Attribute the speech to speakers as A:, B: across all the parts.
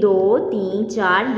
A: 2, 3, 4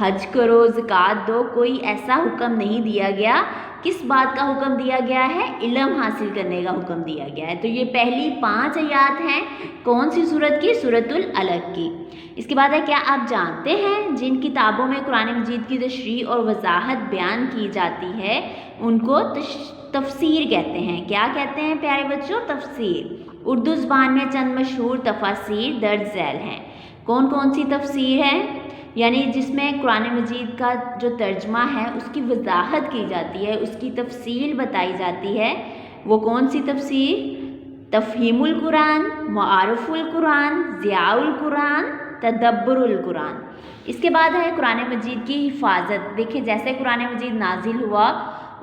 A: حج کرو، زکوٰۃ دو، کوئی ایسا حکم نہیں دیا گیا۔ کس بات کا حکم دیا گیا ہے؟ علم حاصل کرنے کا حکم دیا گیا ہے۔ تو یہ پہلی 5 آیات ہیں کون سی سورت کی؟ سورۃ العلق کی۔ اس کے بعد ہے کیا آپ جانتے ہیں جن کتابوں میں قرآن مجید کی تشریح اور وضاحت بیان کی جاتی ہے ان کو تفسیر کہتے ہیں؟ کیا کہتے ہیں پیارے بچوں؟ تفسیر۔ اردو زبان میں چند مشہور تفاسیر درج ذیل ہیں۔ کون کون سی تفسیر ہے؟ یعنی جس میں قرآن مجید کا جو ترجمہ ہے اس کی وضاحت کی جاتی ہے، اس کی تفصیل بتائی جاتی ہے، وہ کون سی تفسیر؟ تفہیم القرآن، معارف القرآن، ضیاء القرآن، تدبر القرآن۔ اس کے بعد ہے قرآن مجید کی حفاظت۔ دیکھیں جیسے قرآن مجید نازل ہوا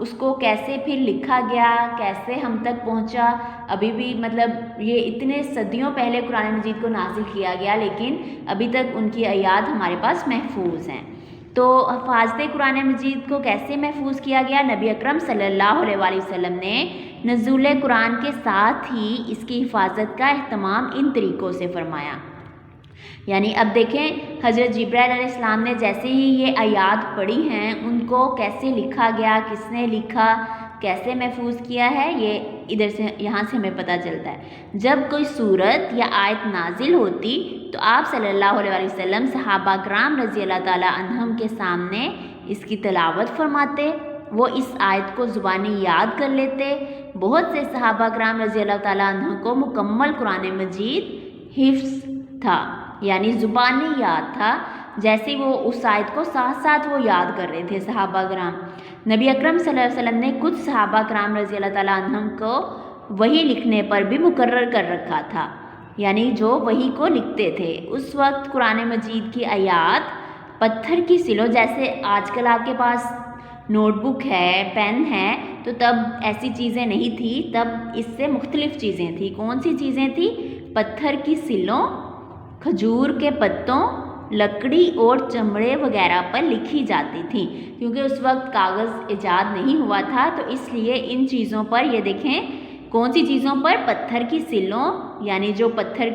A: اس کو کیسے پھر لکھا گیا، کیسے ہم تک پہنچا، ابھی بھی مطلب یہ اتنے صدیوں پہلے قرآن مجید کو نازل کیا گیا لیکن ابھی تک ان کی آیات ہمارے پاس محفوظ ہیں۔ تو حفاظت قرآن مجید کو کیسے محفوظ کیا گیا؟ نبی اکرم صلی اللہ علیہ وآلہ وسلم نے نزول قرآن کے ساتھ ہی اس کی حفاظت کا اہتمام ان طریقوں سے فرمایا۔ یعنی اب دیکھیں حضرت جبرائیل علیہ السلام نے جیسے ہی یہ آیات پڑھی ہیں ان کو کیسے لکھا گیا، کس نے لکھا، کیسے محفوظ کیا ہے، یہ ادھر سے یہاں سے ہمیں پتہ چلتا ہے۔ جب کوئی سورت یا آیت نازل ہوتی تو آپ صلی اللہ علیہ وآلہ وسلم صحابہ کرام رضی اللہ تعالیٰ عنہم کے سامنے اس کی تلاوت فرماتے، وہ اس آیت کو زبانی یاد کر لیتے۔ بہت سے صحابہ کرام رضی اللہ تعالیٰ عنہ کو مکمل قرآن مجید حفظ تھا، یعنی زبانی یاد تھا، جیسے وہ اس آیت کو ساتھ ساتھ وہ یاد کر رہے تھے صحابہ کرام۔ نبی اکرم صلی اللہ علیہ وسلم نے کچھ صحابہ کرام رضی اللہ تعالیٰ عنہم کو وحی لکھنے پر بھی مقرر کر رکھا تھا، یعنی جو وحی کو لکھتے تھے۔ اس وقت قرآن مجید کی آیات پتھر کی سلوں، جیسے آج کل آپ کے پاس نوٹ بک ہے، پین ہے، تو تب ایسی چیزیں نہیں تھیں، تب اس سے مختلف چیزیں تھیں۔ کون سی چیزیں تھیں؟ پتھر کی سلوں، کھجور کے پتوں، لکڑی اور چمڑے وغیرہ پر لکھی جاتی تھیں، کیونکہ اس وقت کاغذ ایجاد نہیں ہوا تھا، تو اس لیے ان چیزوں پر یہ دیکھیں کون سی چیزوں پر؟ پتھر کی سلوں، یعنی جو پتھر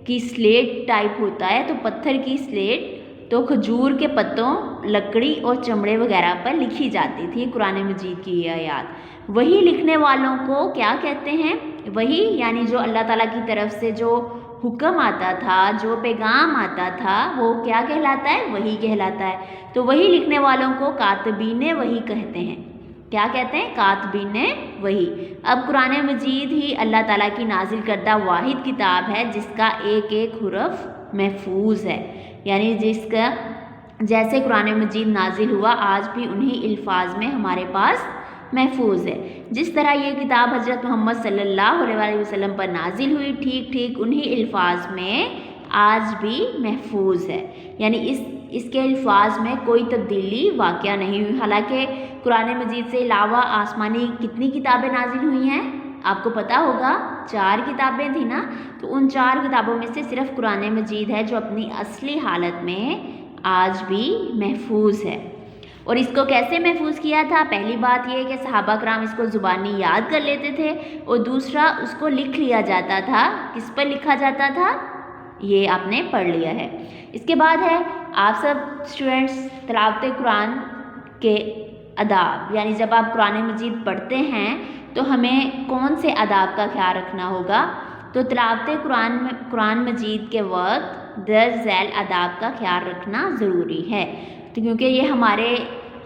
A: کی سلیٹ ٹائپ ہوتا ہے، تو پتھر کی سلیٹ، تو کھجور کے پتوں، لکڑی اور چمڑے وغیرہ پر لکھی جاتی تھی قرآن مجید کی یہ آیات۔ وہی لکھنے والوں کو کیا کہتے ہیں؟ وہی یعنی جو اللہ تعالیٰ کی طرف سے جو حکم آتا تھا، جو پیغام آتا تھا، وہ کیا کہلاتا ہے؟ وحی کہلاتا ہے۔ تو وحی لکھنے والوں کو کاتبین وحی کہتے ہیں۔ کیا کہتے ہیں؟ کاتبین وحی۔ اب قرآن مجید ہی اللہ تعالیٰ کی نازل کردہ واحد کتاب ہے جس کا ایک ایک حرف محفوظ ہے، یعنی جس کا جیسے قرآن مجید نازل ہوا آج بھی انہی الفاظ میں ہمارے پاس محفوظ ہے۔ جس طرح یہ کتاب حضرت محمد صلی اللہ علیہ وسلم پر نازل ہوئی، ٹھیک ٹھیک انہی الفاظ میں آج بھی محفوظ ہے، یعنی اس کے الفاظ میں کوئی تبدیلی واقع نہیں ہوئی۔ حالانکہ قرآن مجید سے علاوہ آسمانی کتنی کتابیں نازل ہوئی ہیں؟ آپ کو پتہ ہوگا 4 کتابیں تھیں نا، تو ان 4 کتابوں میں سے صرف قرآن مجید ہے جو اپنی اصلی حالت میں آج بھی محفوظ ہے۔ اور اس کو کیسے محفوظ کیا تھا؟ پہلی بات یہ کہ صحابہ کرام اس کو زبانی یاد کر لیتے تھے، اور دوسرا اس کو لکھ لیا جاتا تھا۔ کس پر لکھا جاتا تھا؟ یہ آپ نے پڑھ لیا ہے۔ اس کے بعد ہے آپ سب اسٹوڈنٹس تلاوت قرآن کے آداب، یعنی جب آپ قرآن مجید پڑھتے ہیں تو ہمیں کون سے آداب کا خیال رکھنا ہوگا؟ تو تلاوت قرآن مجید کے وقت درج ذیل آداب کا خیال رکھنا ضروری ہے، کیونکہ یہ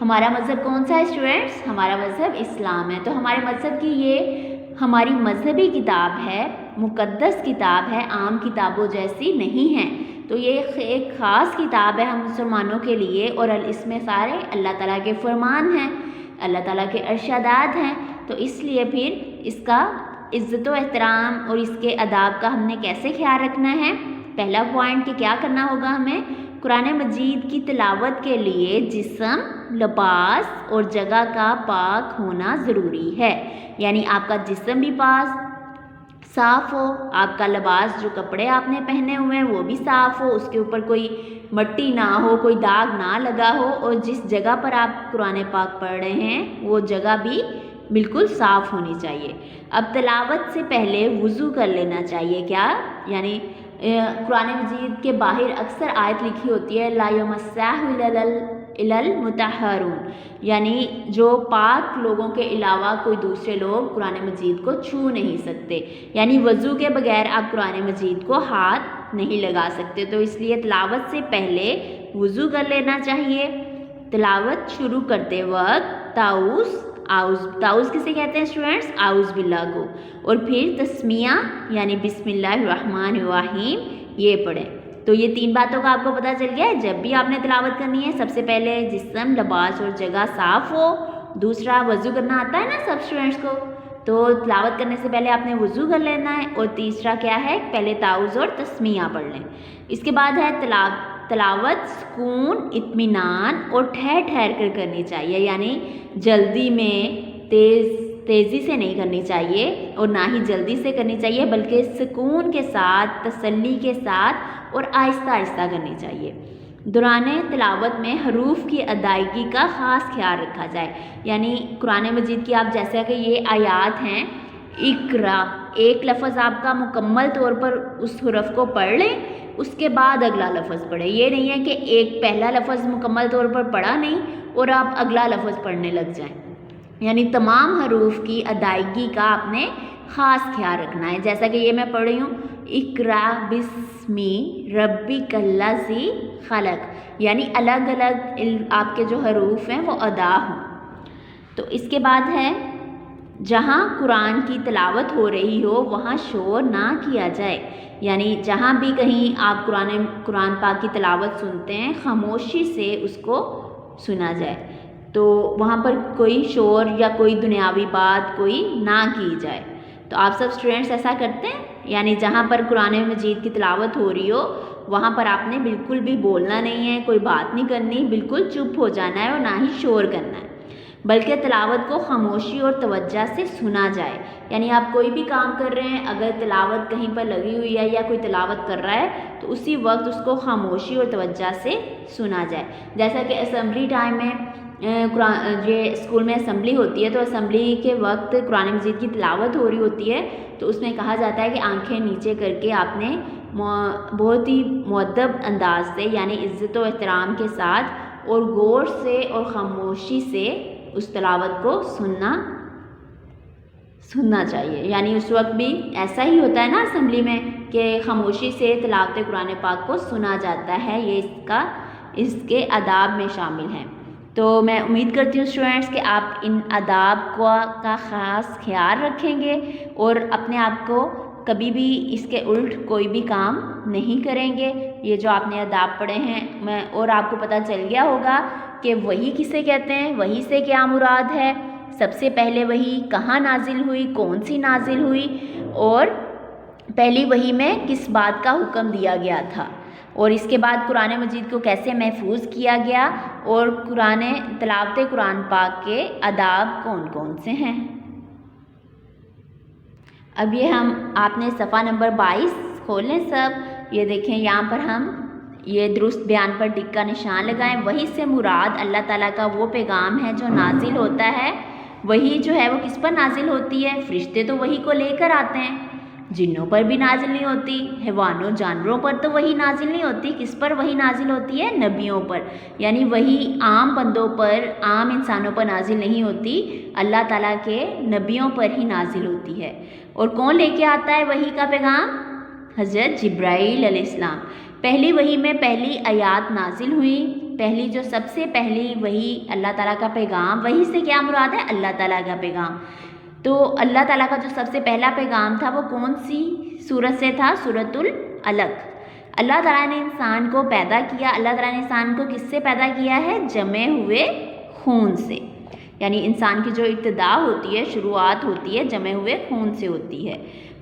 A: ہمارا مذہب کون سا ہے اسٹوڈنٹس؟ ہمارا مذہب اسلام ہے، تو ہمارے مذہب کی یہ ہماری مذہبی کتاب ہے، مقدس کتاب ہے، عام کتابوں جیسی نہیں ہے۔ تو یہ ایک خاص کتاب ہے ہم مسلمانوں کے لیے، اور اس میں سارے اللہ تعالیٰ کے فرمان ہیں، اللہ تعالیٰ کے ارشادات ہیں، تو اس لیے پھر اس کا عزت و احترام اور اس کے آداب کا ہم نے کیسے خیال رکھنا ہے؟ پہلا پوائنٹ کہ کیا کرنا ہوگا ہمیں؟ قرآن مجید کی تلاوت کے لیے جسم، لباس اور جگہ کا پاک ہونا ضروری ہے، یعنی آپ کا جسم بھی صاف ہو، آپ کا لباس جو کپڑے آپ نے پہنے ہوئے ہیں وہ بھی صاف ہو، اس کے اوپر کوئی مٹی نہ ہو، کوئی داغ نہ لگا ہو، اور جس جگہ پر آپ قرآن پاک پڑھ رہے ہیں وہ جگہ بھی بالکل صاف ہونی چاہیے۔ اب تلاوت سے پہلے وضو کر لینا چاہیے، کیا؟ یعنی قرآن مجید کے باہر اکثر آیت لکھی ہوتی ہے لا یمسہ الا المطہرون، یعنی جو پاک لوگوں کے علاوہ کوئی دوسرے لوگ قرآن مجید کو چھو نہیں سکتے، یعنی وضو کے بغیر آپ قرآن مجید کو ہاتھ نہیں لگا سکتے۔ تو اس لیے تلاوت سے پہلے وضو کر لینا چاہیے۔ تلاوت شروع کرتے وقت تعوذ کسے کہتے ہیں اسٹوڈینٹس؟ اعوذ باللہ کو، اور پھر تسمیہ یعنی بسم اللہ الرحمن الرحیم یہ پڑھیں۔ تو یہ 3 باتوں کا آپ کو پتہ چل گیا ہے۔ جب بھی آپ نے تلاوت کرنی ہے، سب سے پہلے جسم، لباس اور جگہ صاف ہو۔ دوسرا، وضو کرنا آتا ہے نا سب اسٹوڈینٹس کو، تو تلاوت کرنے سے پہلے آپ نے وضو کر لینا ہے۔ اور تیسرا کیا ہے؟ پہلے تعوذ اور تسمیہ پڑھ لیں۔ اس کے بعد ہے تلاوت سکون، اطمینان اور ٹھہر ٹھہر کر کرنی چاہیے، یعنی جلدی میں تیزی سے نہیں کرنی چاہیے اور نہ ہی جلدی سے کرنی چاہیے، بلکہ سکون کے ساتھ، تسلی کے ساتھ اور آہستہ آہستہ کرنی چاہیے۔ دوران تلاوت میں حروف کی ادائیگی کا خاص خیال رکھا جائے، یعنی قرآن مجید کی آپ جیسا کہ یہ آیات ہیں، اقرا، ایک لفظ آپ کا مکمل طور پر اس حرف کو پڑھ لیں، اس کے بعد اگلا لفظ پڑھیں۔ یہ نہیں ہے کہ ایک پہلا لفظ مکمل طور پر پڑھا نہیں اور آپ اگلا لفظ پڑھنے لگ جائیں، یعنی تمام حروف کی ادائیگی کا آپ نے خاص خیال رکھنا ہے۔ جیسا کہ یہ میں پڑھ رہی ہوں، اقرا بسمی ربک الذی خلق، یعنی الگ الگ آپ کے جو حروف ہیں وہ ادا ہوں۔ تو اس کے بعد ہے جہاں قرآن کی تلاوت ہو رہی ہو وہاں شور نہ کیا جائے، یعنی جہاں بھی کہیں آپ قرآن پاک کی تلاوت سنتے ہیں خاموشی سے اس کو سنا جائے، تو وہاں پر کوئی شور یا کوئی دنیاوی بات کوئی نہ کی جائے۔ تو آپ سب اسٹوڈینٹس ایسا کرتے ہیں، یعنی جہاں پر قرآن مجید کی تلاوت ہو رہی ہو وہاں پر آپ نے بالکل بھی بولنا نہیں ہے، کوئی بات نہیں کرنی، بالکل چپ ہو جانا ہے اور نہ ہی شور کرنا ہے، بلکہ تلاوت کو خاموشی اور توجہ سے سنا جائے۔ یعنی آپ کوئی بھی کام کر رہے ہیں، اگر تلاوت کہیں پر لگی ہوئی ہے یا کوئی تلاوت کر رہا ہے تو اسی وقت اس کو خاموشی اور توجہ سے سنا جائے۔ جیسا کہ اسمبلی ٹائم میں یہ اسکول میں اسمبلی ہوتی ہے، تو اسمبلی کے وقت قرآن مجید کی تلاوت ہو رہی ہوتی ہے تو اس میں کہا جاتا ہے کہ آنکھیں نیچے کر کے آپ نے بہت ہی مؤدب انداز سے، یعنی عزت و احترام کے ساتھ اور غور سے اور خاموشی سے اس تلاوت کو سننا چاہیے۔ یعنی اس وقت بھی ایسا ہی ہوتا ہے نا اسمبلی میں کہ خاموشی سے تلاوت قرآن پاک کو سنا جاتا ہے، یہ اس کے آداب میں شامل ہیں۔ تو میں امید کرتی ہوں اسٹوڈینٹس کہ آپ ان آداب کا خاص خیال رکھیں گے اور اپنے آپ کو کبھی بھی اس کے الٹ کوئی بھی کام نہیں کریں گے۔ یہ جو آپ نے آداب پڑھے ہیں اور آپ کو پتہ چل گیا ہوگا کہ وحی کسے کہتے ہیں، وحی سے کیا مراد ہے، سب سے پہلے وحی کہاں نازل ہوئی، کون سی نازل ہوئی، اور پہلی وحی میں کس بات کا حکم دیا گیا تھا، اور اس کے بعد قرآن مجید کو کیسے محفوظ کیا گیا، اور تلاوت قرآن پاک کے آداب کون کون سے ہیں۔ اب یہ آپ نے صفحہ نمبر 22 کھول لیں سب، یہ دیکھیں یہاں پر ہم یہ درست بیان پر ٹک کا نشان لگائیں۔ وحی سے مراد اللہ تعالیٰ کا وہ پیغام ہے جو نازل ہوتا ہے۔ وحی جو ہے وہ کس پر نازل ہوتی ہے؟ فرشتے تو وحی کو لے کر آتے ہیں، جنوں پر بھی نازل نہیں ہوتی، حیوانوں جانوروں پر تو وحی نازل نہیں ہوتی۔ کس پر وحی نازل ہوتی ہے؟ نبیوں پر، یعنی وحی عام بندوں پر، عام انسانوں پر نازل نہیں ہوتی، اللہ تعالیٰ کے نبیوں پر ہی نازل ہوتی ہے۔ اور کون لے کے آتا ہے وحی کا پیغام؟ حضرت جبرائیل علیہ السلام۔ پہلی وحی میں پہلی آیات نازل ہوئی، پہلی جو سب سے پہلی وحی اللہ تعالیٰ کا پیغام، وحی سے کیا مراد ہے؟ اللہ تعالیٰ کا پیغام۔ تو اللہ تعالیٰ کا جو سب سے پہلا پیغام تھا وہ کون سی سورت سے تھا؟ سورۃ العلق۔ اللہ تعالیٰ نے انسان کو پیدا کیا، اللہ تعالیٰ نے انسان کو کس سے پیدا کیا ہے؟ جمے ہوئے خون سے، یعنی انسان کی جو ابتدا ہوتی ہے، شروعات ہوتی ہے، جمے ہوئے خون سے ہوتی ہے۔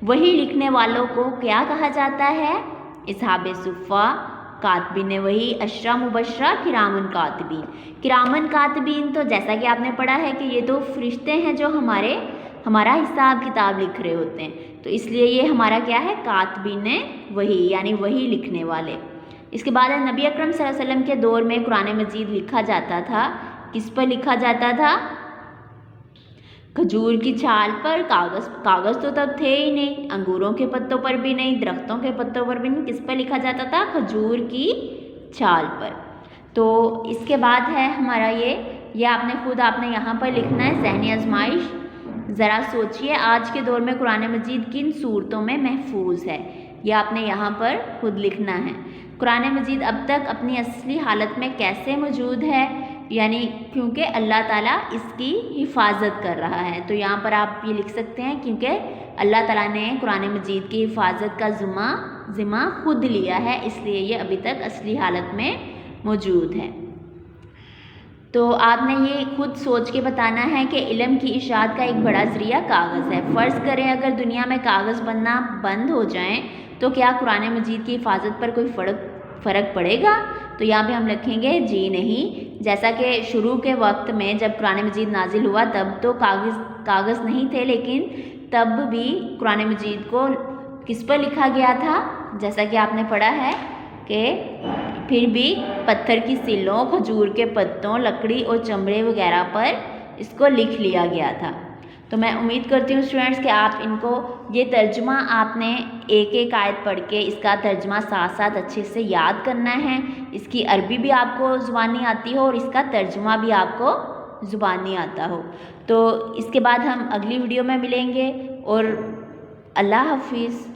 A: وحی لکھنے والوں کو کیا کہا جاتا ہے؟ اصحاب صفہ، کاتبین وحی، اشرا مبشرہ، کرامن کاتبین۔ کرامن کاتبین تو جیسا کہ آپ نے پڑھا ہے کہ یہ تو فرشتے ہیں جو ہمارا حساب کتاب لکھ رہے ہوتے ہیں، تو اس لیے یہ ہمارا کیا ہے؟ کاتبین وحی، یعنی وحی لکھنے والے۔ اس کے بعد نبی اکرم صلی اللہ علیہ وسلم کے دور میں قرآن مجید لکھا جاتا تھا، کس پر لکھا جاتا تھا؟ کھجور کی چھال پر، کاغذ تو تب تھے ہی نہیں، انگوروں کے پتوں پر بھی نہیں، درختوں کے پتوں پر بھی نہیں، کس پر لکھا جاتا تھا؟ کھجور کی چھال پر۔ تو اس کے بعد ہے ہمارا یہ آپ نے یہاں پر لکھنا ہے ذہنی آزمائش۔ ذرا سوچئے آج کے دور میں قرآن مجید کن صورتوں میں محفوظ ہے، یہ آپ نے یہاں پر خود لکھنا ہے۔ قرآن مجید اب تک اپنی اصلی حالت میں کیسے موجود ہے، یعنی کیونکہ اللہ تعالیٰ اس کی حفاظت کر رہا ہے۔ تو یہاں پر آپ یہ لکھ سکتے ہیں کیونکہ اللہ تعالیٰ نے قرآن مجید کی حفاظت کا ذمہ خود لیا ہے، اس لیے یہ ابھی تک اصلی حالت میں موجود ہے۔ تو آپ نے یہ خود سوچ کے بتانا ہے کہ علم کی اشاعت کا ایک بڑا ذریعہ کاغذ ہے۔ فرض کریں اگر دنیا میں کاغذ بننا بند ہو جائیں تو کیا قرآن مجید کی حفاظت پر کوئی فرق پڑے گا؟ تو یہاں پہ ہم لکھیں گے جی نہیں۔ جیسا کہ شروع کے وقت میں جب قرآن مجید نازل ہوا تب تو کاغذ نہیں تھے، لیکن تب بھی قرآن مجید کو کس پر لکھا گیا تھا؟ جیسا کہ آپ نے پڑھا ہے کہ پھر بھی پتھر کی سلوں، کھجور کے پتوں، لکڑی اور چمڑے وغیرہ پر اس کو لکھ لیا گیا تھا۔ تو میں امید کرتی ہوں اسٹوڈینٹس کہ آپ ان کو یہ ترجمہ آپ نے ایک آیت پڑھ کے اس کا ترجمہ ساتھ ساتھ اچھے سے یاد کرنا ہے۔ اس کی عربی بھی آپ کو زبانی آتی ہو اور اس کا ترجمہ بھی آپ کو زبانی آتا ہو۔ تو اس کے بعد ہم اگلی ویڈیو میں ملیں گے اور اللہ حافظ۔